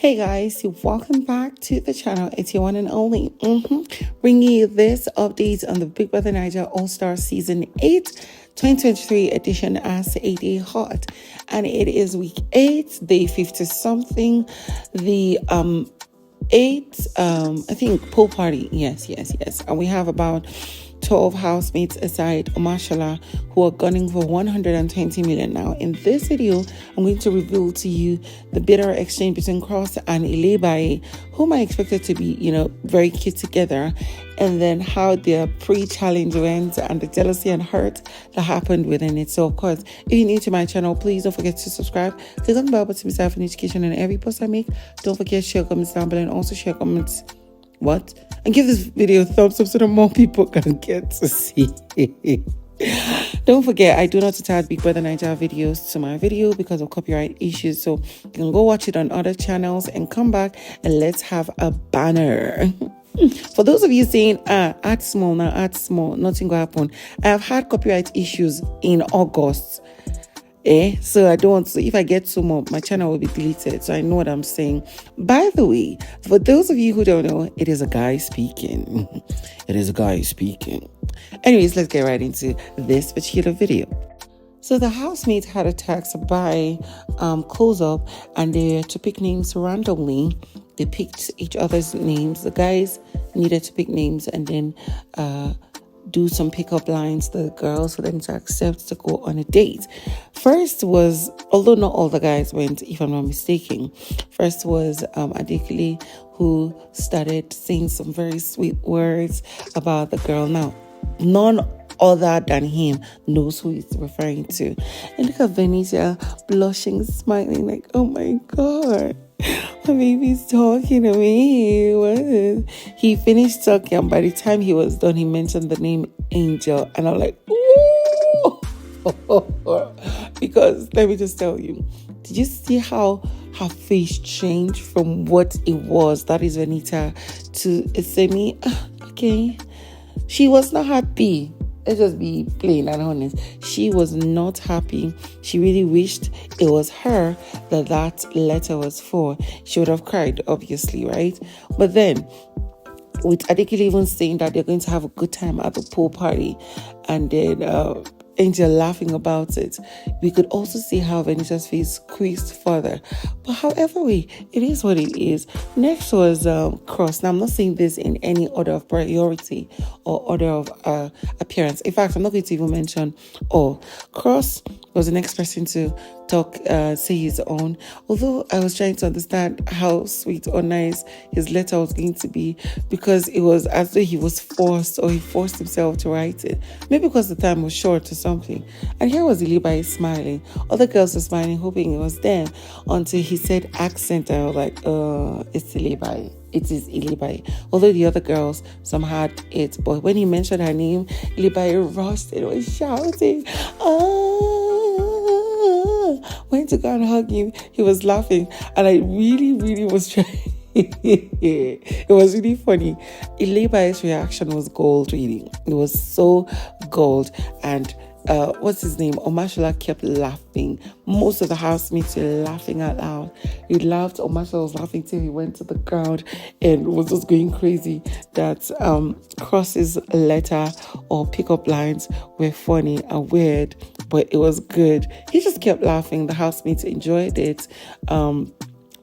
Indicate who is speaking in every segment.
Speaker 1: Hey guys, welcome back to the channel. It's your one and only bringing you this update on the Bbnaija All-Star Season 8 2023 edition as a day hot, and it is week 8, day 50 something, the 8 I think pool party. Yes, and we have about 12 housemates aside, mashallah, who are gunning for 120 million. Now, in this video, I'm going to reveal to you the bitter exchange between Khosi and Ilebaye, whom I expected to be, very cute together, and then how their pre-challenge went and the jealousy and hurt that happened within it. So, of course, if you're new to my channel, please don't forget to subscribe. Click on the bell button to receive notification on every post I make. Don't forget to share comments down below and also share comments. And give this video a thumbs up so that more people can get to see it. Don't forget, I do not attach Bbnaija videos to my video because of copyright issues. So you can go watch it on other channels and come back and let's have a banner. For those of you saying, add small, nothing will happen. I have had copyright issues in August. So I don't want to, if I get some more, my channel will be deleted. So I know what I'm saying. By the way, for those of you who don't know, it is a guy speaking. It is a guy speaking. Anyways, let's get right into this particular video. So the housemates had a text by Close Up, and they were to pick names randomly. They picked each other's names. The guys needed to pick names and then do some pickup lines to the girls for them to accept to go on a date. First was, although not all the guys went, if I'm not mistaken, first was Adekunle, who started saying some very sweet words about the girl. Now, none other than him knows who he's referring to. And look at Venezia blushing, smiling like, oh my God, my baby's talking to me. What? He finished talking, and by the time he was done, he mentioned the name Angel. And I'm like, ooh. Because let me just tell you, did you see how her face changed from what it was, that is Venita, to a semi, okay. She was not happy. Let's just be plain and honest. She was not happy. She really wished it was her that letter was for. She would have cried, obviously, right? But then, with Adekunle even saying that they're going to have a good time at the pool party, and then Angel laughing about it, we could also see how Venetia's face squeezed further. But however way, it is what it is. Next was Cross. Now, I'm not saying this in any order of priority or order of appearance. In fact, I'm not going to even mention all. Cross was the next person to talk, say his own. Although I was trying to understand how sweet or nice his letter was going to be, because it was as though he was forced, or he forced himself to write it. Maybe because the time was short or something. And here was Ilebaye smiling. Other girls were smiling, hoping it was them, until he said accent. I was like, it's Ilebaye. It is Ilebaye. Although the other girls, some had it. But when he mentioned her name, Ilebaye rushed and was shouting, went to go and hug him. He was laughing. And I really was trying. It was really funny. Ilebaye's reaction was gold, really. It was so gold. And what's his name? Omashola kept laughing. Most of the housemates were laughing out loud. He laughed. Omashola was laughing till he went to the ground and was just going crazy that Cross's letter or pickup lines were funny and weird, but it was good. He just kept laughing. The housemates enjoyed it.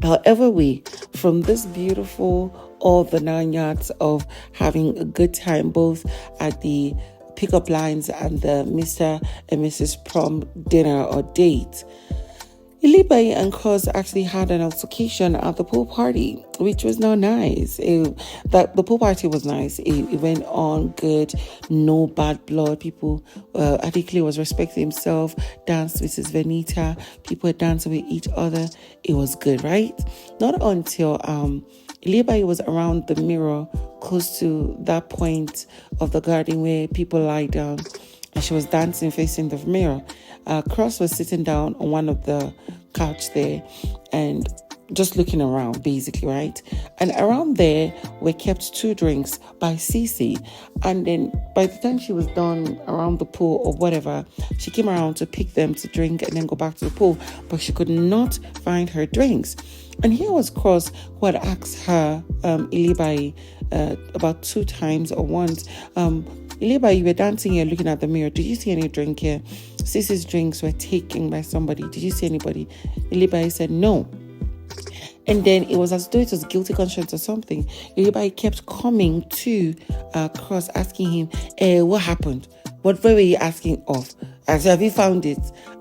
Speaker 1: However way, from this beautiful, all the 9 yards of having a good time, both at the pickup lines and the Mr. and Mrs. Prom dinner or date, Ilebaye and Khosi actually had an altercation at the pool party, which was not nice. The pool party was nice. It went on good, no bad blood. People, Adekunle was respecting himself, danced with his Venita. People were dancing with each other. It was good, right? Not until Ilebaye was around the mirror, close to that point of the garden where people lie down, and she was dancing facing the mirror. Cross was sitting down on one of the couch there, and just looking around, basically, right? And around there were kept 2 drinks by CeeC. And then by the time she was done around the pool or whatever, she came around to pick them to drink and then go back to the pool, but she could not find her drinks. And here was Cross, who had asked her, Ilebaye, about 2 times or once, Ilebaye, you were dancing here looking at the mirror. Did you see any drink here? CeeC's drinks were taken by somebody. Did you see anybody? Ilebaye said no. And then it was as though it was guilty conscience or something. Ilebaye kept coming to Cross, asking him, what happened? What were you asking of? I said, have you found it?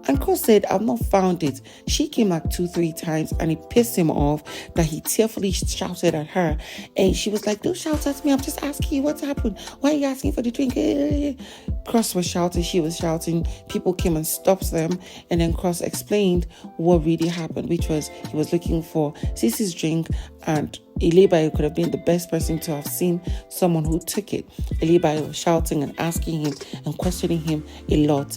Speaker 1: And Cross said, I've not found it. She came like 2-3 times and it pissed him off that he tearfully shouted at her. And she was like, don't shout at me. I'm just asking you what's happened. Why are you asking for the drink? Cross was shouting. She was shouting. People came and stopped them. And then Cross explained what really happened, which was he was looking for CeeC's drink, and Ilebaye could have been the best person to have seen someone who took it. Ilebaye was shouting and asking him and questioning him a lot.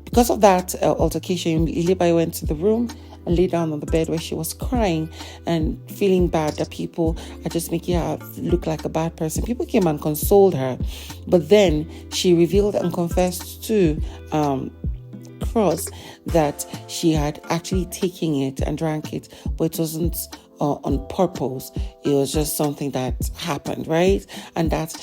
Speaker 1: Because of that altercation, Ilebaye went to the room and lay down on the bed where she was crying and feeling bad that people are just making her look like a bad person. People came and consoled her, but then she revealed and confessed to Cross that she had actually taken it and drank it, but it wasn't on purpose. It was just something that happened, right? And that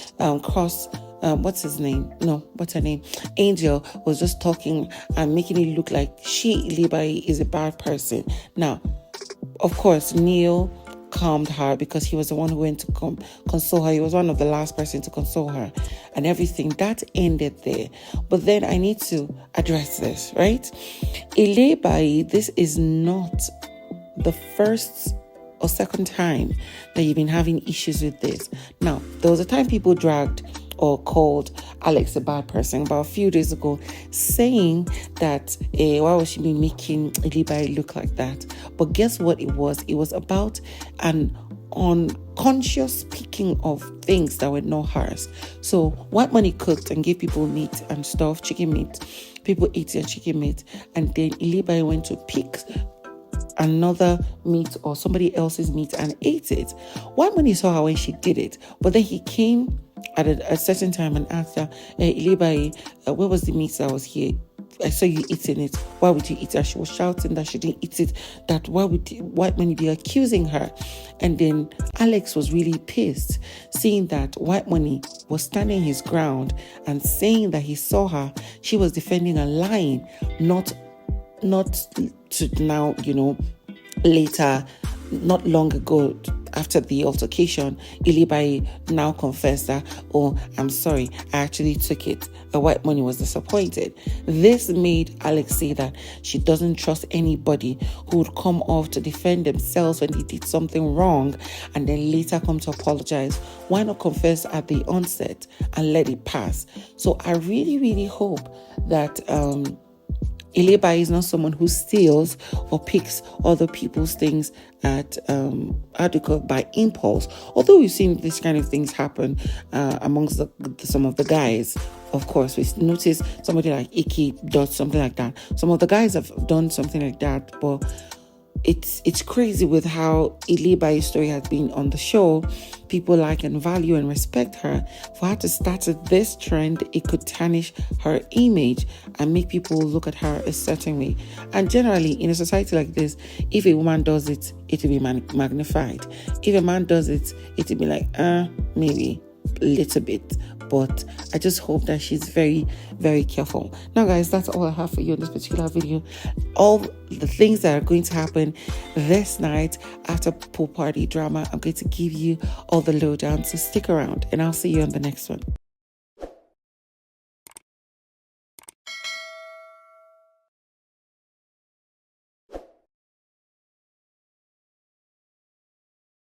Speaker 1: Cross, what's his name? No, what's her name? Angel was just talking and making it look like she, Ilebaye, is a bad person. Now, of course, Neil calmed her because he was the one who went to console her. He was one of the last person to console her, and everything that ended there. But then I need to address this, right? Ilebaye, this is not the first or second time that you've been having issues with this. Now, there was a time people dragged or called Alex a bad person about a few days ago, saying that why would she be making Ilebaye look like that? But guess what it was? It was about an unconscious picking of things that were not hers. So WhiteMoney cooked and gave people meat and stuff, chicken meat. People ate their chicken meat, and then Ilebaye went to pick another meat or somebody else's meat and ate it. WhiteMoney saw her when she did it, but then he came at a certain time and asked her, Ilebaye, where was the meat that was here? I saw you eating it. Why would you eat it? She was shouting that she didn't eat it. That why would WhiteMoney be accusing her? And then Alex was really pissed, seeing that WhiteMoney was standing his ground and saying that he saw her. She was defending a line, not to now, later, not long ago, after the altercation, Ilebaye now confessed that, oh, I'm sorry, I actually took it. WhiteMoney was disappointed. This made Alex say that she doesn't trust anybody who would come off to defend themselves when they did something wrong and then later come to apologize. Why not confess at the onset and let it pass? So I really, really hope that Ilebaye is not someone who steals or picks other people's things at by impulse. Although we've seen these kind of things happen amongst some of the guys. Of course, we notice somebody like Iki does something like that. Some of the guys have done something like that, but it's crazy with how Ilebaye's story has been on the show. People like and value and respect her. For her to start this trend, it could tarnish her image and make people look at her a certain way. And generally, in a society like this, if a woman does it, it will be magnified. If a man does it, it will be like, maybe a little bit. But I just hope that she's very, very careful. Now, guys, that's all I have for you in this particular video. All the things that are going to happen this night after pool party drama, I'm going to give you all the lowdown. So stick around and I'll see you on the next one.